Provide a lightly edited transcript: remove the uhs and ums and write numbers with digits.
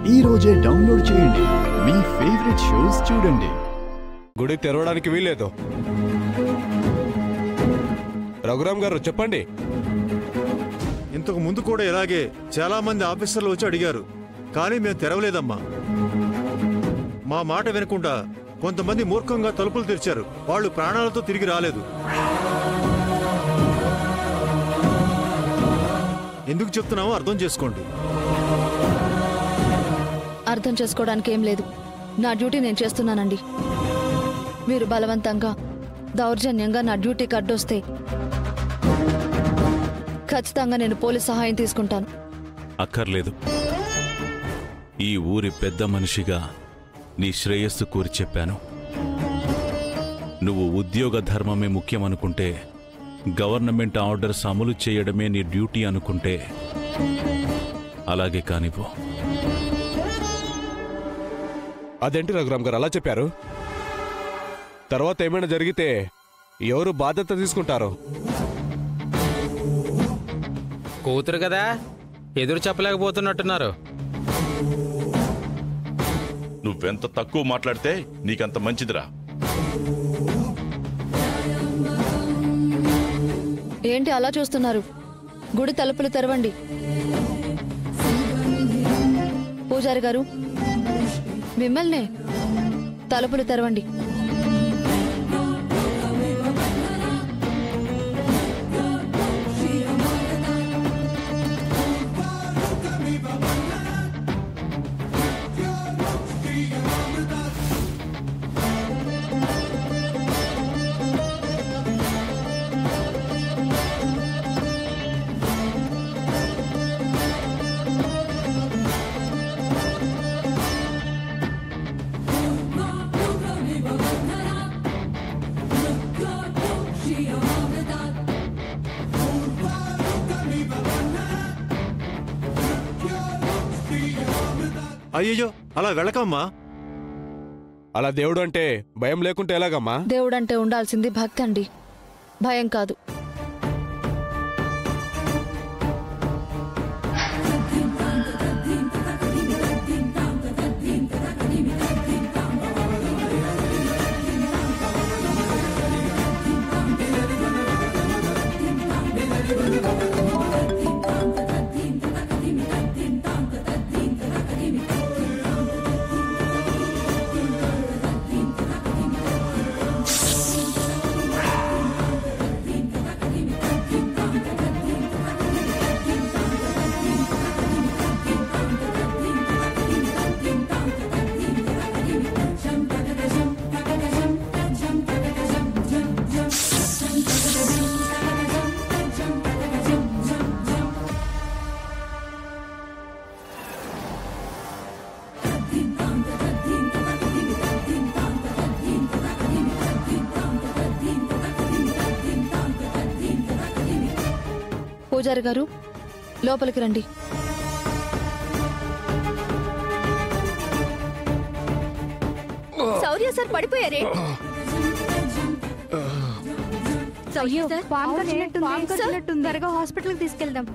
ఈ రోజే డౌన్లోడ్ చేయండి, మీ ఫేవరెట్ షోస్ చూడండి. గుడి తెరవడానికి వీలేదు. రఘురామ్ గారు చెప్పండి. ఇంతకు ముందు కూడా ఇలాగే చాలా మంది ఆఫీసర్లు వచ్చి అడిగారు, కానీ మేము తెరవలేదమ్మా. మా మాట వినకుండా కొంతమంది మూర్ఖంగా తలుపులు తెరిచారు. వాళ్ళు ప్రాణాలతో తిరిగి రాలేదు. ఎందుకు చెప్తున్నామో అర్థం చేసుకోండి. అర్థం చేసుకోవడానికి ఏం లేదు. నా డ్యూటీ నేను చేస్తున్నానండి. మీరు బలవంతంగా దౌర్జన్యంగా నా డ్యూటీకి అడ్డొస్తే ఖచ్చితంగా నేను పోలీస్ సహాయం తీసుకుంటాను. అక్కర్లేదు. ఈ ఊరి పెద్ద మనిషిగా నీ శ్రేయస్సు కోరి చెప్పాను. నువ్వు ఉద్యోగ ధర్మమే ముఖ్యమనుకుంటే, గవర్నమెంట్ ఆర్డర్స్ అమలు చేయడమే నీ డ్యూటీ అనుకుంటే అలాగే కానివ్వు. అదేంటి రఘురామ్ గారు అలా చెప్పారు? తర్వాత ఏమైనా జరిగితే ఎవరు బాధ్యత తీసుకుంటారు? కూతురు కదా, ఎదురు చెప్పలేకపోతున్నట్టున్నారు. నువ్వెంత తక్కువ మాట్లాడితే నీకంత మంచిదిరా. ఏంటి అలా చూస్తున్నారు? గుడి తలుపులు తెరవండి. పూజారి గారు, మిమ్మల్నే. తలుపులు తెరవండి. అయ్యయ్యో, అలా వెళ్ళకమ్మా. అలా దేవుడు అంటే భయం లేకుంటే ఎలాగమ్మా? దేవుడంటే ఉండాల్సింది భక్తి అండి, భయం కాదు. పూజారి గారు, లోపలికి రండి. శౌర్య సార్ పడిపోయారే. త్వరగా హాస్పిటల్కి తీసుకెళ్దాం.